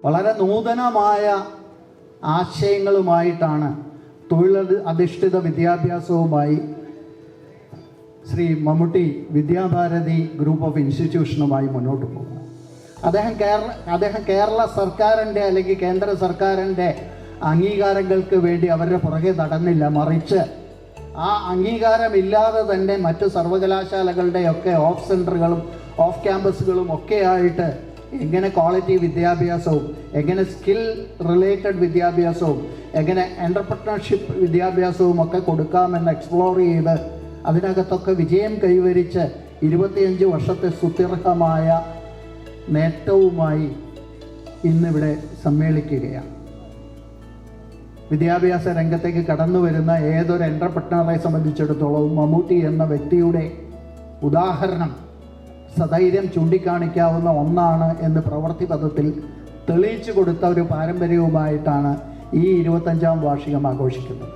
വളരെ നൂതനമായ ആശയങ്ങളുമായിട്ടാണ് തൊഴിലധിഷ്ഠിത വിദ്യാഭ്യാസവുമായി ശ്രീ മമ്മൂട്ടി വിദ്യാഭാരതി ഗ്രൂപ്പ് ഓഫ് ഇൻസ്റ്റിറ്റ്യൂഷനുമായി മുന്നോട്ട് പോകുന്നത്. അദ്ദേഹം കേരള സർക്കാരിൻ്റെ അല്ലെങ്കിൽ കേന്ദ്ര സർക്കാരിൻ്റെ അംഗീകാരങ്ങൾക്ക് വേണ്ടി അവരുടെ പുറകെ നടന്നില്ല. മറിച്ച് ആ അംഗീകാരമില്ലാതെ തന്നെ മറ്റ് സർവകലാശാലകളുടെയൊക്കെ ഓഫ് സെൻറ്ററുകളും ഓഫ് ക്യാമ്പസുകളും ഒക്കെ ആയിട്ട് എങ്ങനെ ക്വാളിറ്റി വിദ്യാഭ്യാസവും, എങ്ങനെ സ്കിൽ റിലേറ്റഡ് വിദ്യാഭ്യാസവും, എങ്ങനെ എൻ്റർപ്രനർഷിപ്പ് വിദ്യാഭ്യാസവും ഒക്കെ കൊടുക്കാമെന്ന് എക്സ്പ്ലോർ ചെയ്ത് അതിനകത്തൊക്കെ വിജയം കൈവരിച്ച് 25 വർഷത്തെ സുദീർഘമായ നേട്ടവുമായി ഇന്നിവിടെ സമ്മേളിക്കുകയാണ്. വിദ്യാഭ്യാസ രംഗത്തേക്ക് കടന്നു വരുന്ന ഏതൊരു എൻ്റർപ്രനറെ സംബന്ധിച്ചിടത്തോളം മമ്മൂട്ടി എന്ന വ്യക്തിയുടെ ഉദാഹരണം സധൈര്യം ചൂണ്ടിക്കാണിക്കാവുന്ന ഒന്നാണ് എന്ന് പ്രവൃത്തി പദത്തിൽ തെളിയിച്ചു കൊടുത്ത ഒരു പാരമ്പര്യവുമായിട്ടാണ് ഈ 25ാം വാർഷികം ആഘോഷിക്കുന്നത്.